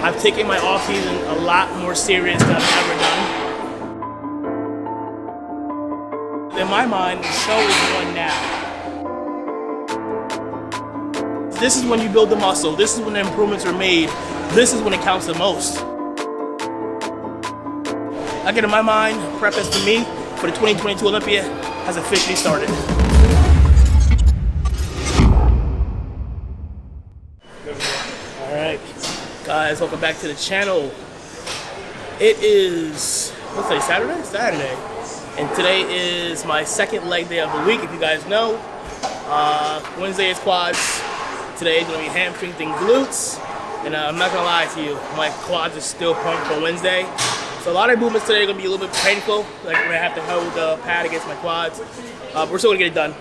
I've taken my off season a lot more serious than I've ever done. In my mind, the show is on now. This is when you build the muscle. This is when the improvements are made. This is when it counts the most. Again, in my mind, prep is for me for the 2022 Olympia has officially started. All right, guys, welcome back to the channel. It is, what's today, Saturday? Saturday. And today is my second leg day of the week, if you guys know. Wednesday is quads. Today is gonna be hamstrings and glutes. And I'm not gonna lie to you, my quads are still pumped from Wednesday. So a lot of movements today are gonna be a little bit painful. Like I'm gonna have to hold the pad against my quads. We're still gonna get it done.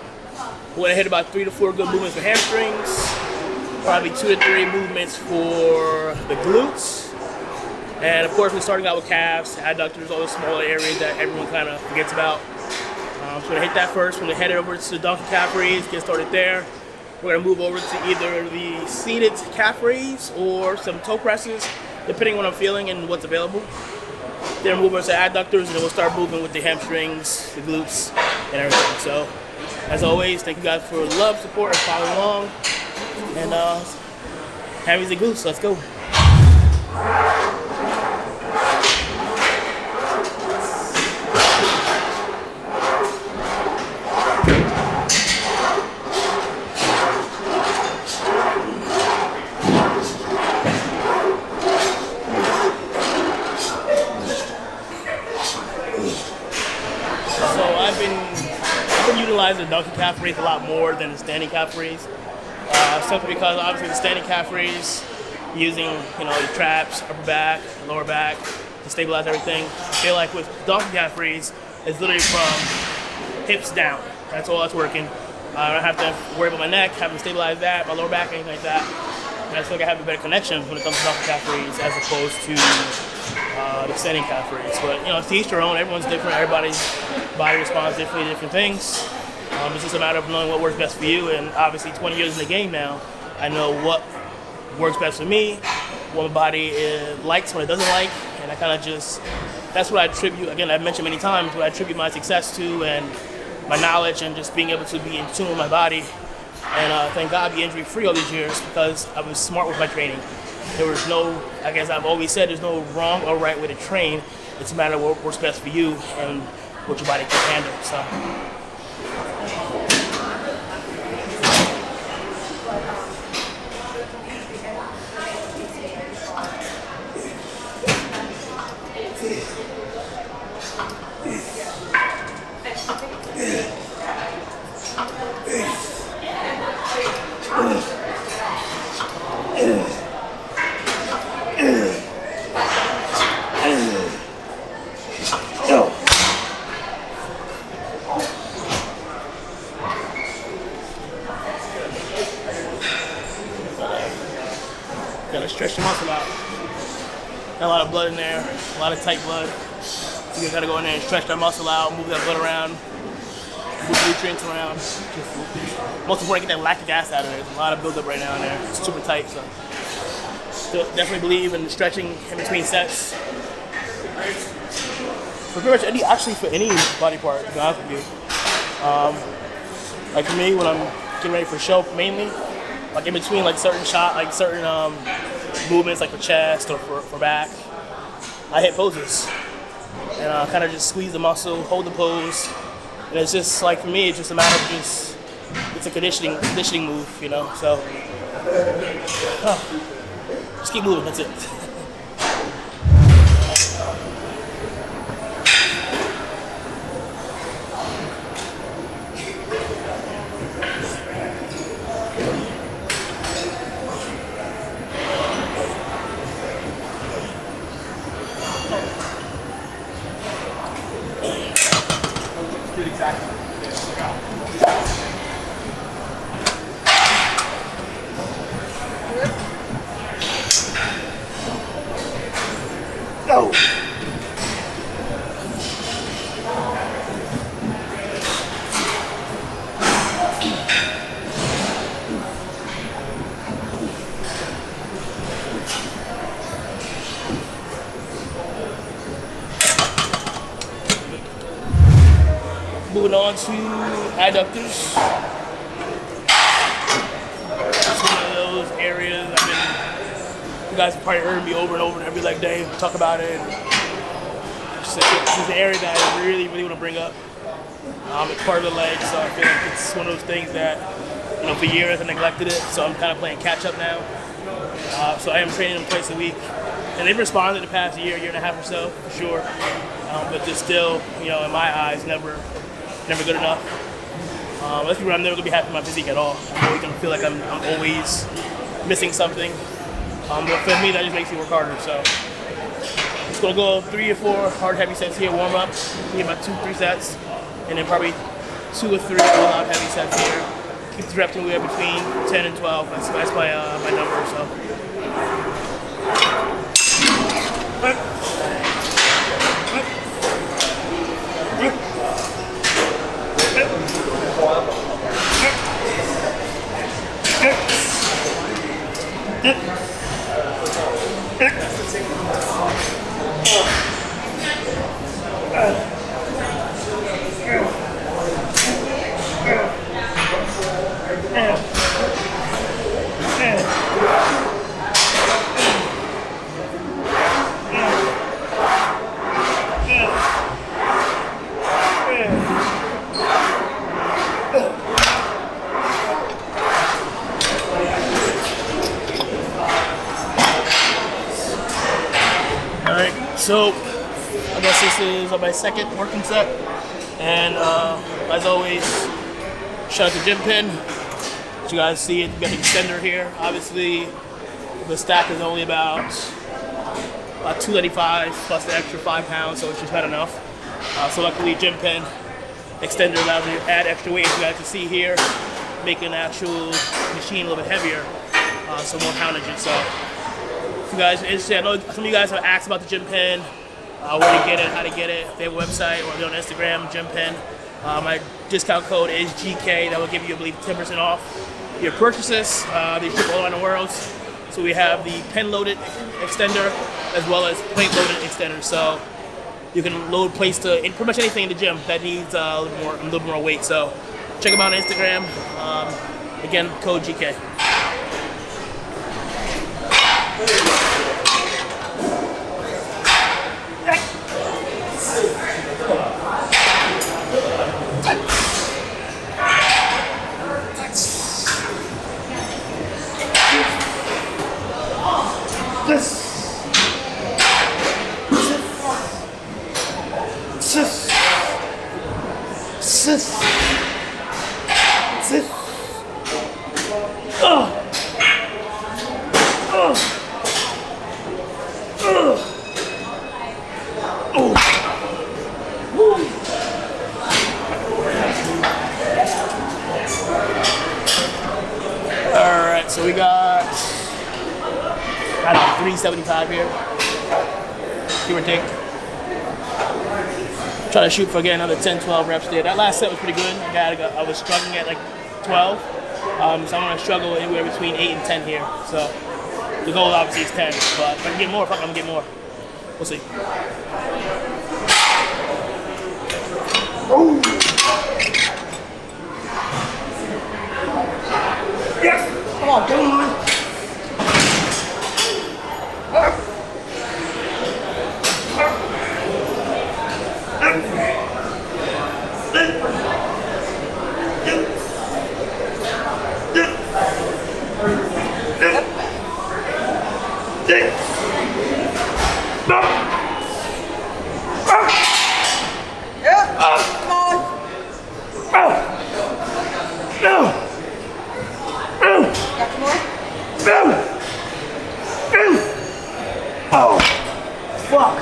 We're gonna hit about 3 to 4 good movements for hamstrings. Probably 2 to 3 movements for the glutes. And of course, we're starting out with calves, adductors, all the smaller areas that everyone kind of forgets about. So we're gonna hit that first. We're gonna head over to the donkey calf raise, get started there. We're gonna move over to either the seated calf raise or some toe presses, depending on what I'm feeling and what's available. Then move over to adductors, and then we'll start moving with the hamstrings, the glutes, and everything. So, as always, thank you guys for love, support, and following along. And hammies and glutes, let's go. The donkey calf raise a lot more than the standing calf raise, simply because obviously the standing calf raise using the traps, upper back, lower back to stabilize everything. I feel like with donkey calf raise, it's literally from hips down. That's all that's working. I don't have to worry about my neck, having to stabilize that, my lower back, anything like that. And I feel like I have a better connection when it comes to donkey calf raise as opposed to the standing calf raise. But to each their own. Everyone's different. Everybody's body responds differently to different things. It's just a matter of knowing what works best for you, and obviously 20 years in the game now, I know what works best for me, what my body likes, what it doesn't like, and I kind of just, that's what I attribute, again, I've mentioned many times, what I attribute my success to and my knowledge and just being able to be in tune with my body. And thank God be injury free all these years because I was smart with my training. There was no, I guess I've always said, there's no wrong or right way to train. It's a matter of what works best for you and what your body can handle. So. Gotta stretch the muscle out. Got a lot of blood in there, a lot of tight blood. So you gotta go in there and stretch that muscle out, move that blood around, move nutrients around. Most important, get that lactic acid out of there. There's a lot of buildup right now in there. It's super tight, so definitely believe in the stretching in between sets. For pretty much for any body part, to be honest with you. Like for me, when I'm getting ready for a show, mainly, like in between certain movements, like for chest or for back, I hit poses and kind of just squeeze the muscle, hold the pose, and it's just like for me, it's just a matter of it's a conditioning move, So just keep moving. That's it. moving on to adductors. It's one of those areas you guys have probably heard me over and over every leg day talk about it. This is an area that I really want to bring up. It's part of the leg, so I feel like it's one of those things that, for years I neglected it, so I'm kind of playing catch up now. So I am training them twice a week, and they've responded the past year and a half or so, for sure. But they're still, in my eyes, never good enough. Let's be real, I'm never gonna be happy with my physique at all. I'm always gonna feel like I'm always missing something. But for me, that just makes me work harder. So just gonna go 3 or 4 hard heavy sets here, warm up, maybe about 2-3 sets, and then probably 2 or 3 all out heavy sets here. Keep the reps anywhere between 10 and 12. That's my number. So. So, I guess this is my second working set, and as always, shout out to GymPin. As you guys see it, you got the extender here. Obviously, the stack is only about 295 plus the extra 5 pounds, so it's just not enough. So luckily, GymPin extender allows me to add extra weight, as you guys can see here, making the actual machine a little bit heavier, so more poundage. So. If you guys are interested, I know some of you guys have asked about the GymPin, where to get it, how to get it. If they have a website or they're on Instagram, GymPin. My discount code is GK. That will give you, I believe, 10% off your purchases. They ship all around the world. So we have the pen-loaded extender as well as plate-loaded extender. So you can load plates to pretty much anything in the gym that needs a little more weight. So check them out on Instagram. Again, code GK. Alright, so we got, I don't know, 375 here, give or take. Try to shoot for, again, another 10-12 reps there. That last set was pretty good. I was struggling at like 12, so I'm going to struggle anywhere between 8 and 10 here. So the goal obviously is 10, but if I can get more, I'm going to get more. We'll see. Oh. Yes! Come on, come on! Oh, fuck.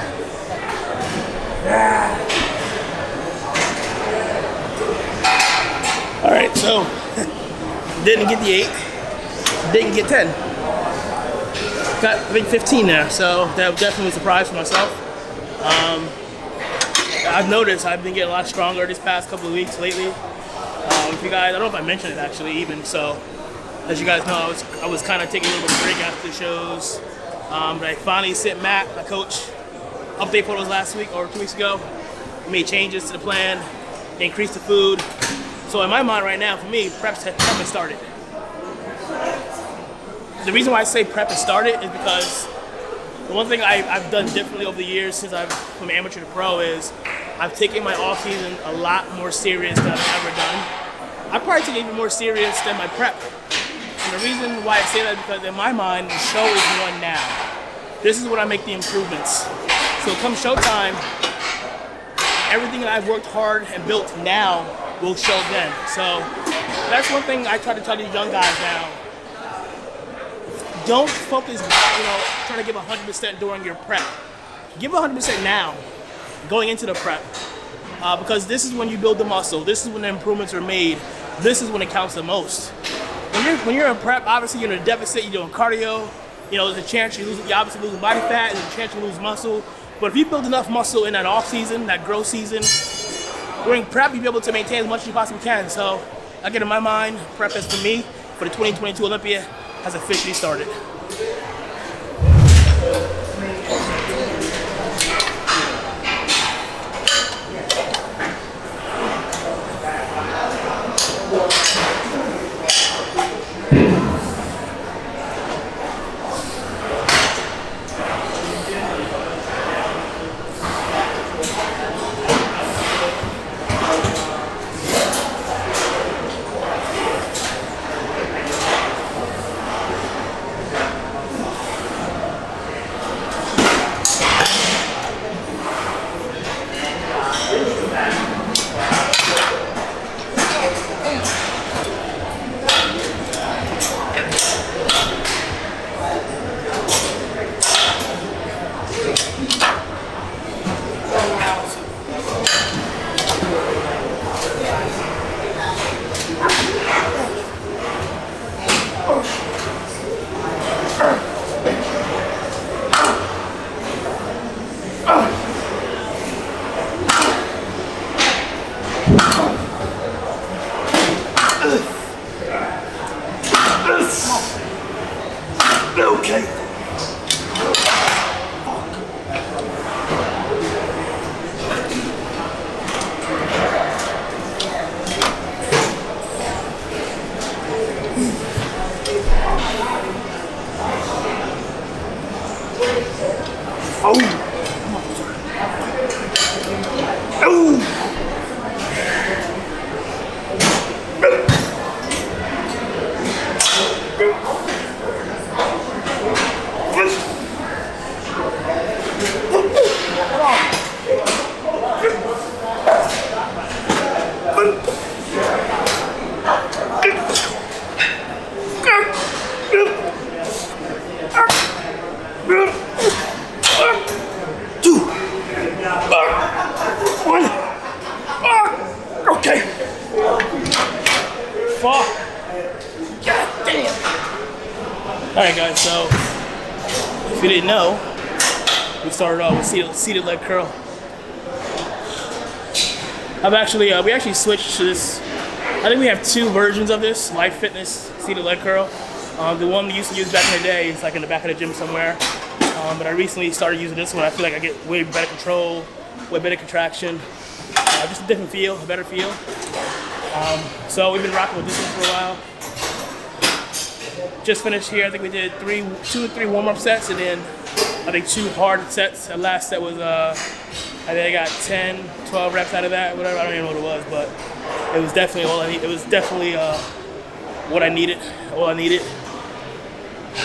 All right, so didn't get the 8, didn't get 10. Got, I think, 15 now, so that was definitely a surprise for myself. I've noticed I've been getting a lot stronger this past couple of weeks lately. If you guys, I don't know if I mentioned it actually even, so as you guys know, I was kind of taking a little bit of a break after the shows. But I finally sent Matt, my coach, update photos last week or 2 weeks ago. We made changes to the plan. increase the food. So in my mind right now, for me, prep has started. The reason why I say prep has started is because the one thing I've done differently over the years since I've from amateur to pro is I've taken my off season a lot more serious than I've ever done. I probably take it even more serious than my prep. And the reason why I say that is because in my mind, the show is won now. This is when I make the improvements. So come showtime, everything that I've worked hard and built now will show then. So that's one thing I try to tell these young guys now. Don't focus, trying to give 100% during your prep. Give 100% now, going into the prep. Because this is when you build the muscle. This is when the improvements are made. This is when it counts the most. When you're in prep, obviously you're in a deficit, you're doing cardio. There's a chance you obviously losing body fat, there's a chance you lose muscle. But if you build enough muscle in that off season, that growth season, during prep you'll be able to maintain as much as you possibly can. So again, in my mind, prep is for me, for the 2022 Olympia, has officially started. Okay. Okay. Fuck. God damn. Alright guys, so if you didn't know, we started off with seated leg curl. We actually switched to this. I think we have two versions of this, Life Fitness seated leg curl. The one we used to use back in the day is like in the back of the gym somewhere. But I recently started using this one. I feel like I get way better control, way better contraction. Just a different feel, a better feel. So we've been rocking with this one for a while. Just finished here. I think we did 2 or 3 warm-up sets, and then I think 2 hard sets. The last set was I think I got 10, 12 reps out of that, whatever. I don't even know what it was, but it was definitely all I need. It was definitely what I needed, all I needed.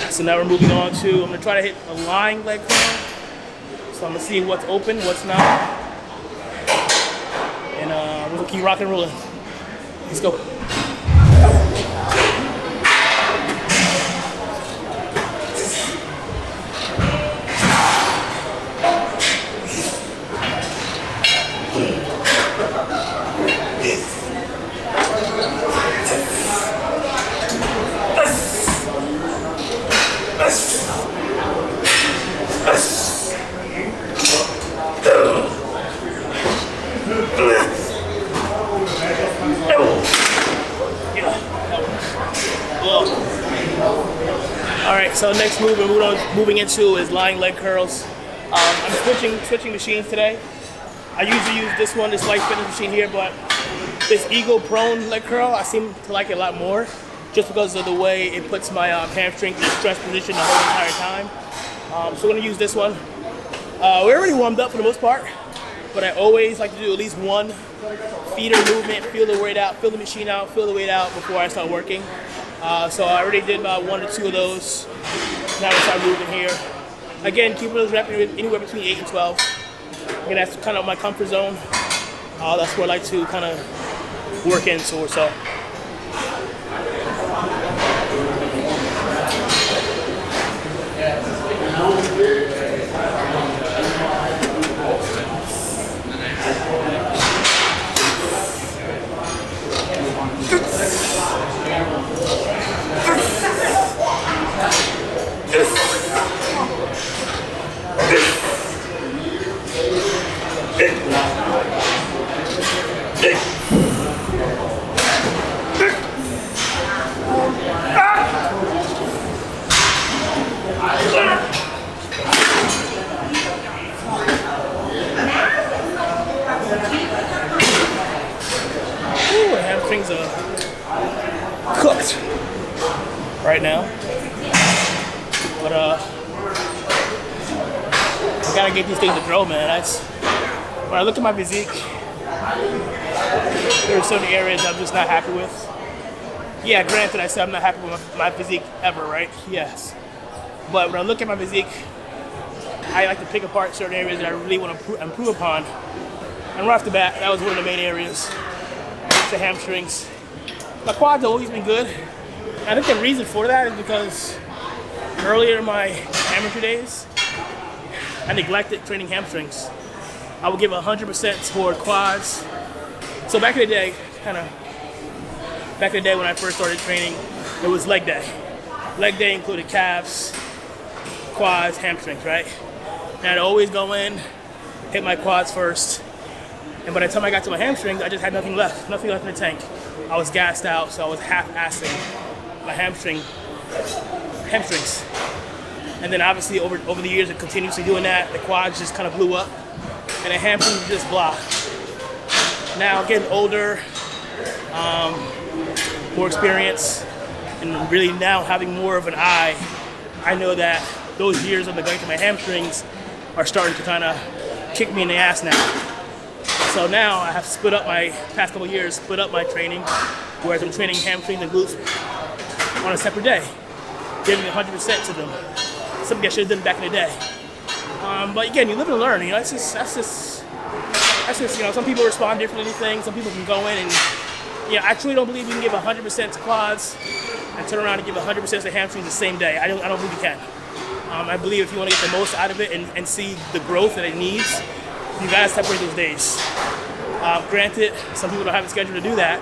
So now we're moving on to, I'm gonna try to hit a lying leg curl. So I'm gonna see what's open, what's not. And we're gonna keep rocking and rolling. Let's go. Alright, so next move we're moving into is lying leg curls. I'm switching machines today. I usually use this one, this Life Fitness machine here, but This eagle prone leg curl, I seem to like it a lot more, just because of the way it puts my hamstring in stress position the whole entire time. So we're gonna use this one. We're already warmed up for the most part, but I always like to do at least one feeder movement, feel the weight out, feel the machine out, feel the weight out before I start working. So I already did about 1 or 2 of those. Now we start moving here. Again, keeping those reps anywhere between 8 and 12. Again, that's kind of my comfort zone. That's where I like to kind of work into. So. Hamstrings are cooked right now, but I gotta get these things to grow, man. When I look at my physique, there are certain areas I'm just not happy with. Yeah, granted, I said I'm not happy with my physique ever, right? Yes, but when I look at my physique, I like to pick apart certain areas that I really want to improve upon. And right off the bat, that was one of the main areas. The hamstrings. My quads have always been good. I think the reason for that is because earlier in my amateur days, I neglected training hamstrings. I would give 100% toward quads. So back in the day, when I first started training, it was leg day. Leg day included calves, quads, hamstrings, right? And I'd always go in, hit my quads first. And by the time I got to my hamstrings, I just had nothing left in the tank. I was gassed out, so I was half-assing my hamstrings. And then obviously over the years of continuously doing that, the quads just kind of blew up, and the hamstrings just blah. Now getting older, more experience, and really now having more of an eye, I know that those years of neglecting my hamstrings are starting to kind of kick me in the ass now. So now I have split up my past couple years, split up my training, whereas I'm training hamstrings and glutes on a separate day, giving 100% to them. Something I should have done back in the day. But again, you live and learn. You know, that's just you know, some people respond differently to things. Some people can go in and, you know, I truly don't believe you can give 100% to quads and turn around and give 100% to hamstrings the same day. I don't believe you can. I believe if you want to get the most out of it and see the growth that it needs, you gotta separate those days. Granted, some people don't have a schedule to do that,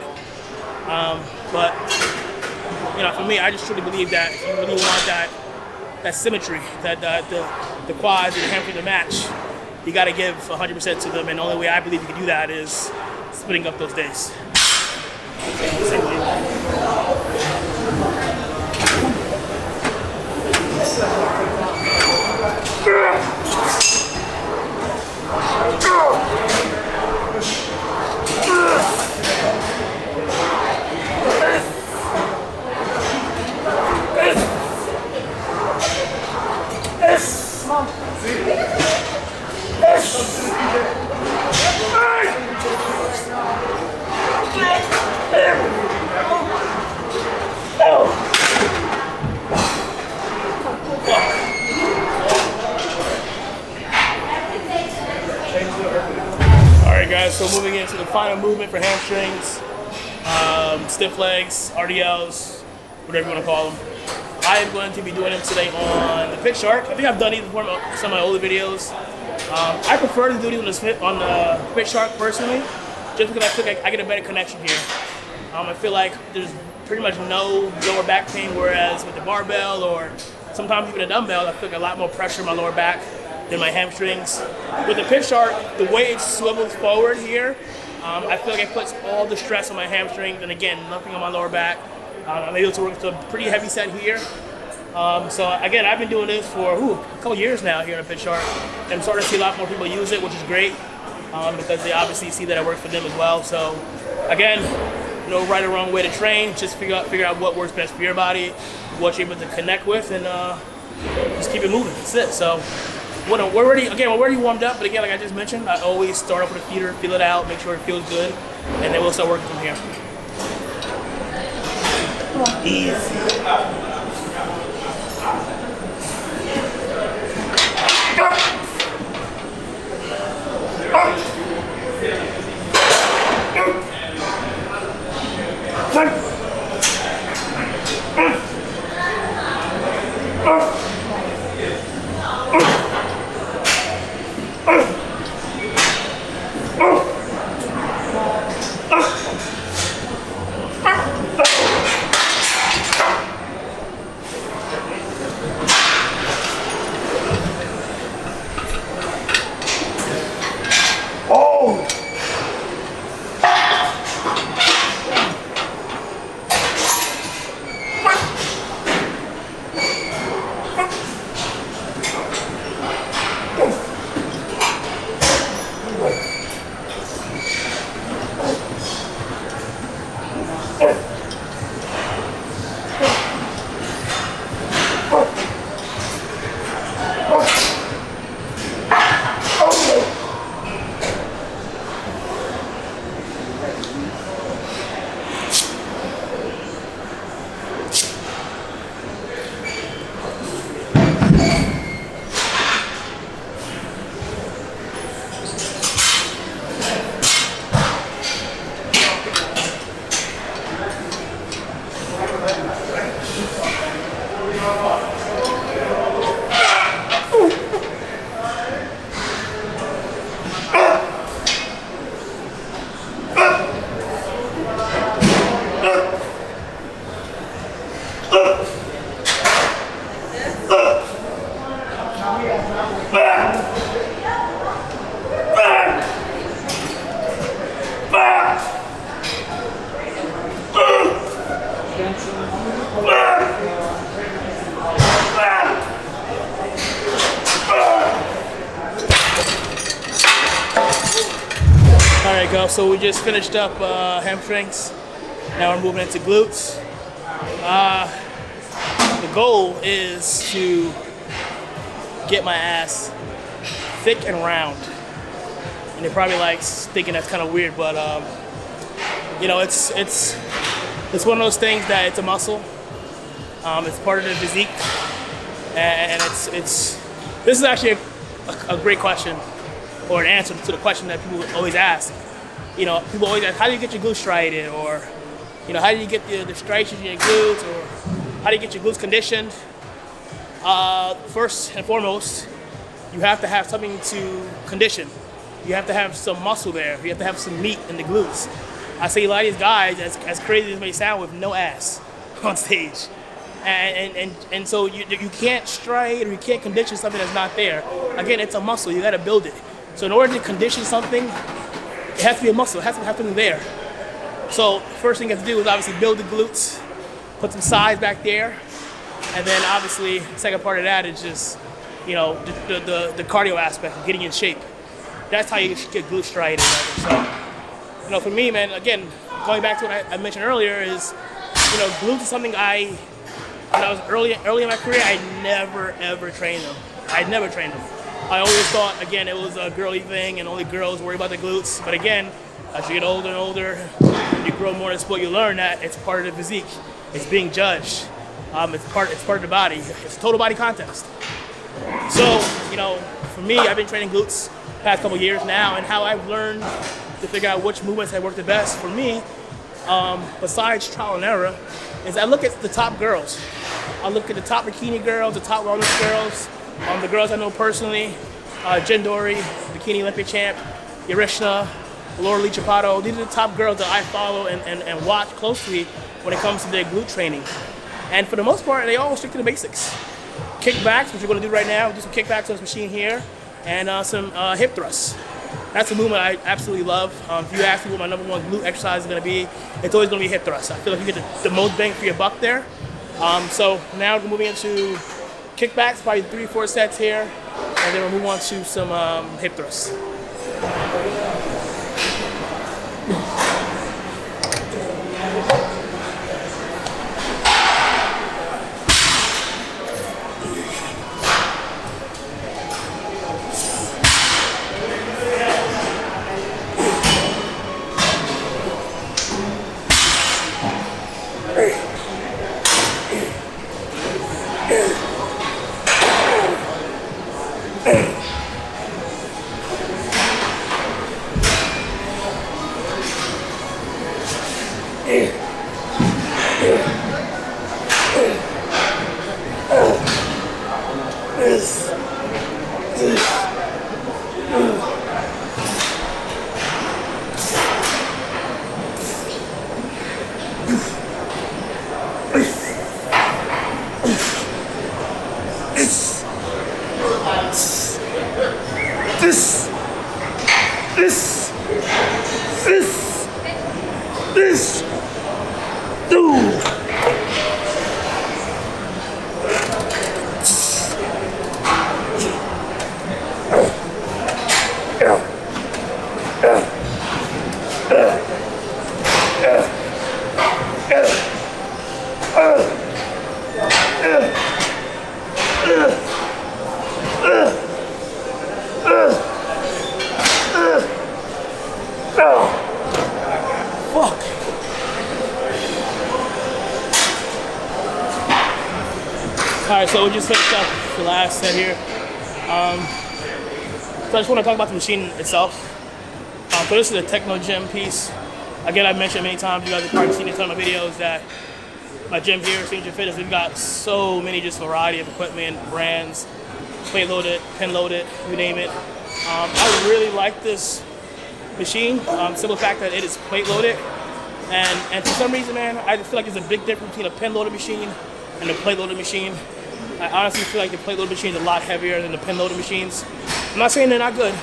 but you know, for me, I just truly believe that if you really want that symmetry, that the quads and the hamstring to match, you gotta give 100% to them, and the only way I believe you can do that is splitting up those days. Alright guys, so moving into the final movement for hamstrings, stiff legs, RDLs, whatever you want to call them. I am going to be doing them today on the pitch shark. I think I've done these before in some of my older videos. I prefer to do these on the pitch shark personally, just because I feel like I get a better connection here. I feel like there's pretty much no lower back pain, whereas with the barbell or sometimes even a dumbbell, I feel like a lot more pressure in my lower back than my hamstrings. With the pitch shark, the way it swivels forward here, I feel like it puts all the stress on my hamstrings, and again, nothing on my lower back. I'm able to work with a pretty heavy set here. So again, I've been doing this for a couple years now here in the pitch shark, and I'm starting to see a lot more people use it, which is great, because they obviously see that I work for them as well. So Again, no right or wrong way to train. Just figure out what works best for your body, what you're able to connect with, and just keep it moving. That's it. So we're already warmed up, but again, like I just mentioned, I always start off with a feeder, feel it out, make sure it feels good, and then we'll start working from here. Easy. Alright, go. So we just finished up hamstrings. Now we're moving into glutes. The goal is to get my ass thick and round. And you're probably like thinking that's kind of weird, but you know, it's one of those things that it's a muscle. It's part of the physique, and this is actually a great question, or an answer to the question that people always ask. You know, people always ask, how do you get your glutes striated, or you know, how do you get the striations in your glutes, or how do you get your glutes conditioned? First and foremost, you have to have something to condition. You have to have some muscle there. You have to have some meat in the glutes. I see a lot of these guys, as crazy as it may sound, with no ass on stage. And so you can't striate or you can't condition something that's not there. Again, it's a muscle. You got to build it. So in order to condition something, it has to be a muscle. It has to have something there. So first thing you have to do is obviously build the glutes, put some size back there, and then obviously the second part of that is just, you know, the cardio aspect of getting in shape. That's how you get glute striated. So, you know, for me, man, again, going back to what I mentioned earlier is, you know, glutes is something when I was early in my career, I never ever trained them. I never trained them. I always thought, again, it was a girly thing and only girls worry about the glutes. But again, as you get older and older, you grow more in the sport, you learn that it's part of the physique. It's being judged. It's part of the body. It's a total body contest. So, you know, for me, I've been training glutes the past couple years now, and how I've learned to figure out which movements have worked the best for me, besides trial and error, is I look at the top girls. I look at the top bikini girls, the top wellness girls, the girls I know personally, Jen Dory, bikini Olympic champ, Yarishna, Laura Lee Chapato. These are the top girls that I follow and watch closely when it comes to their glute training. And for the most part, they all stick to the basics. Kickbacks, which we're going to do right now. Do some kickbacks on this machine here, and some hip thrusts. That's a movement I absolutely love. If you ask me what my number one glute exercise is going to be, it's always going to be hip thrusts. I feel like you get the most bang for your buck there. So now we're moving into kickbacks, probably 3-4 sets here, and then we'll move on to some hip thrusts. this. Alright, so we just finished up the last set here. So I just want to talk about the machine itself. So this is a Techno Gym piece. Again, I've mentioned many times, you guys have probably seen in some of my videos, that my gym here, Signature Fitness, we've got so many just variety of equipment, brands, plate loaded, pin loaded, you name it. I really like this machine, simple fact that it is plate loaded. And for some reason, man, I feel like there's a big difference between a pin loaded machine and a plate loaded machine. I honestly feel like the plate loaded machine is a lot heavier than the pin loaded machines. I'm not saying they're not good,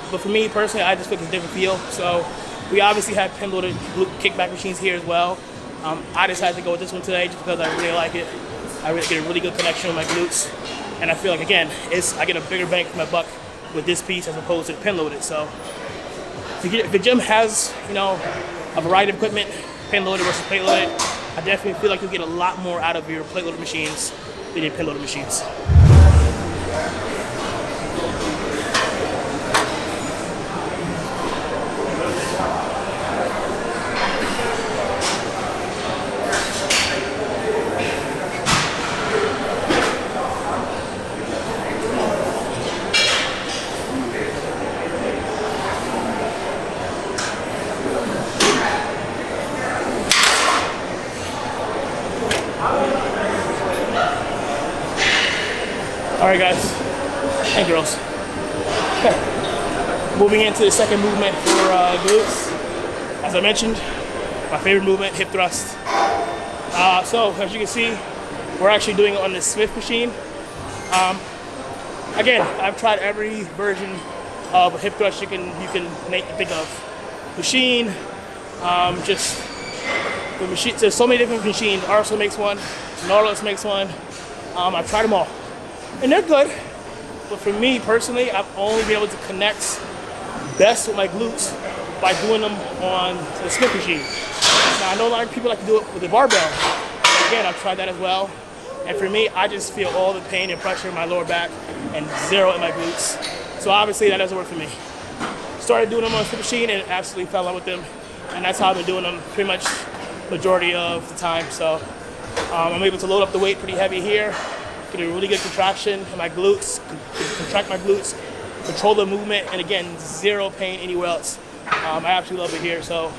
but for me personally, I just feel it's a different feel. So we obviously have pin loaded kickback machines here as well. I decided to go with this one today just because I really like it. I really get a really good connection with my glutes, and I feel like, again, I get a bigger bang for my buck with this piece as opposed to pin loaded. So if the gym has, you know, a variety of equipment, pin loaded versus plate loaded, I definitely feel like you'll get a lot more out of your plate loaded machines than your pin loaded machines. Alright guys, and girls. Okay. Moving into the second movement for glutes. As I mentioned, my favorite movement, hip thrust. So as you can see, we're actually doing it on the Smith machine. Again, I've tried every version of a hip thrust you can think of. Machine, just the machine. There's so many different machines. Arsenal makes one, Nautilus makes one. I've tried them all. And they're good, but for me personally, I've only been able to connect best with my glutes by doing them on the Smith machine. Now, I know a lot of people like to do it with the barbell. Again, I've tried that as well. And for me, I just feel all the pain and pressure in my lower back and zero in my glutes. So obviously that doesn't work for me. Started doing them on the Smith machine and absolutely fell in love with them. And that's how I've been doing them pretty much majority of the time. So I'm able to load up the weight pretty heavy here. Get a really good contraction in my glutes, contract my glutes, control the movement, and again, zero pain anywhere else. I absolutely love it here. So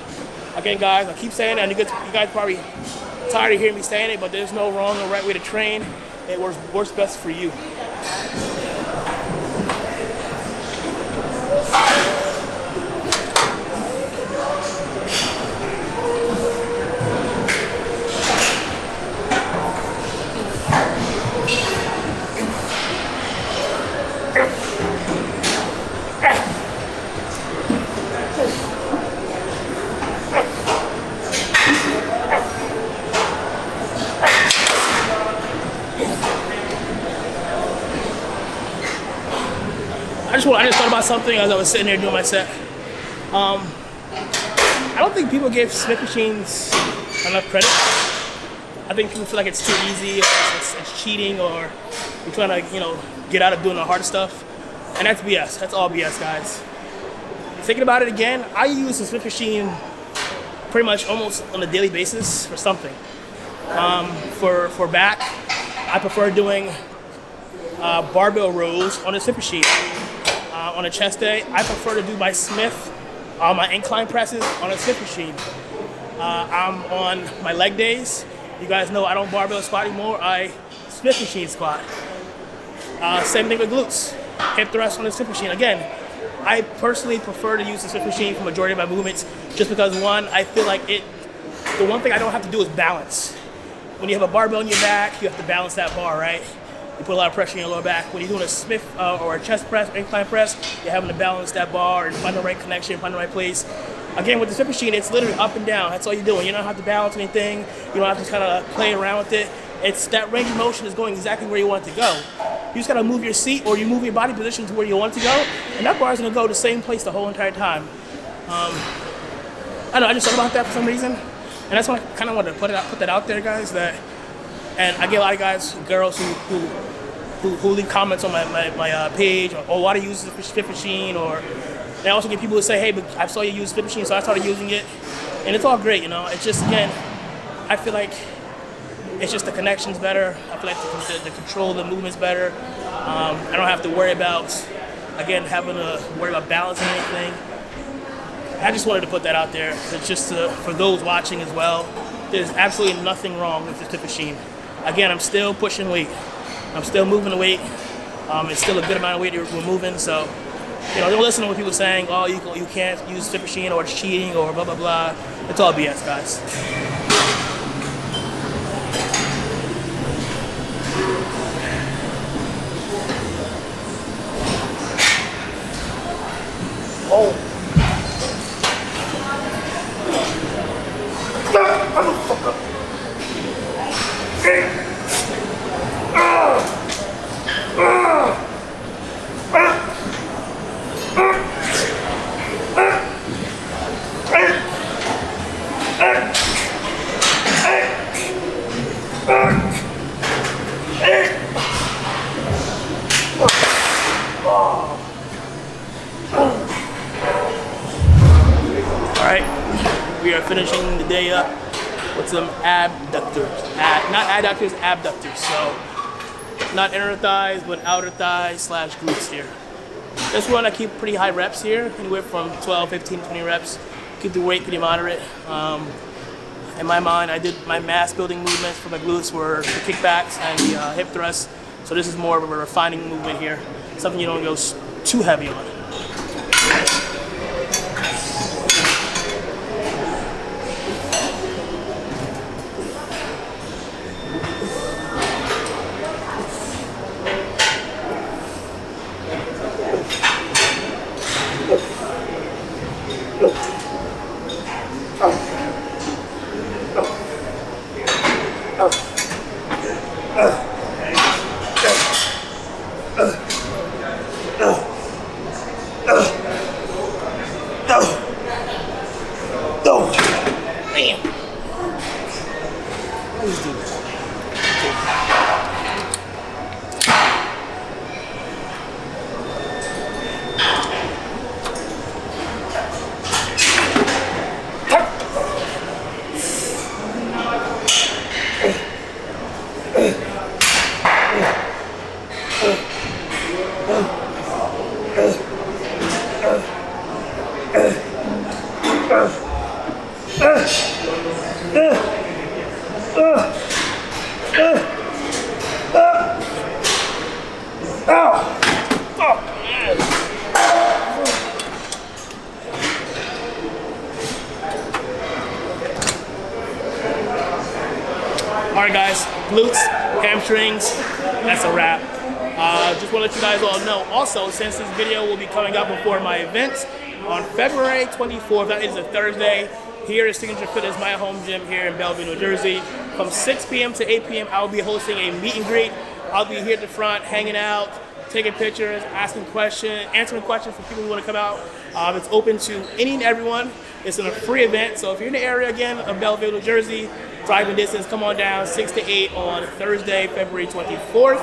again, guys, I keep saying it, and you guys probably tired of hearing me saying it, but there's no wrong or right way to train. It works best for you. I just thought about something as I was sitting there doing my set. I don't think people give Smith machines enough credit. I think people feel like it's too easy, or it's cheating, or you're trying to, you know, get out of doing the hard stuff. And that's BS. That's all BS, guys. Thinking about it again, I use the Smith machine pretty much almost on a daily basis for something. For back, I prefer doing barbell rows on the Smith machine. On a chest day, I prefer to do my Smith, my incline presses on a Smith machine. I'm on my leg days. You guys know I don't barbell squat anymore. I Smith machine squat. Same thing with glutes. Hip thrust on the Smith machine. Again, I personally prefer to use the Smith machine for the majority of my movements just because, one, I feel like the one thing I don't have to do is balance. When you have a barbell in your back, you have to balance that bar, right? You put a lot of pressure in your lower back. When you're doing a Smith or a chest press or incline press, you're having to balance that bar and find the right connection, find the right place. Again, with the Smith machine, it's literally up and down. That's all you're doing. You don't have to balance anything. You don't have to kind of play around with it. It's that range of motion is going exactly where you want it to go. You just gotta move your seat or you move your body position to where you want it to go, and that bar is gonna go the same place the whole entire time. I don't know, I just thought about that for some reason, and that's why I kind of wanted to put that out there, guys. And I get a lot of guys, girls who leave comments on my page, or why do you use the Smith machine, or I also get people who say, hey, but I saw you use the Smith machine, so I started using it, and it's all great, you know. It's just, again, I feel like it's just the connection's better. I feel like the control of the movement's better. I don't have to worry about, again, having to worry about balancing anything. I just wanted to put that out there. It's just for those watching as well. There's absolutely nothing wrong with the Smith machine. Again, I'm still pushing weight. I'm still moving the weight. It's still a good amount of weight we're moving. So, you know, don't listen to what people are saying. Oh, you can't use the Smith machine, or it's cheating, or blah blah blah. It's all BS, guys. Oh. Motherfucker. Alright, we are finishing the day up with some abductors. Not adductors, abductors. So, not inner thighs, but outer thighs / glutes here. This one I keep pretty high reps here, anywhere from 12, 15, 20 reps. Keep the weight pretty moderate. In my mind, I did my mass building movements for my glutes were the kickbacks and the hip thrusts. So this is more of a refining movement here. Something you don't go too heavy on. Alright guys, glutes, hamstrings, that's a wrap. Just want to let you guys all know, also, since this video will be coming up before my event, on February 24th, that is a Thursday, here at Signature Fitness, my home gym here in Bellevue, New Jersey. From 6 p.m. to 8 p.m., I'll be hosting a meet and greet. I'll be here at the front, hanging out, taking pictures, asking questions, answering questions for people who want to come out. It's open to any and everyone. It's a free event, so if you're in the area again of Bellevue, New Jersey, driving distance, come on down, 6 to 8 on Thursday, February 24th.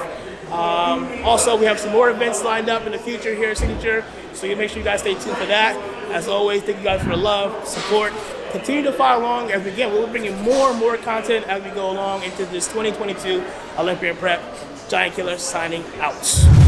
Also, we have some more events lined up in the future here at Signature, so you make sure you guys stay tuned for that. As always, thank you guys for the love, support. Continue to follow along as we'll be bringing more and more content as we go along into this 2022 Olympian Prep. Giant Killer signing out.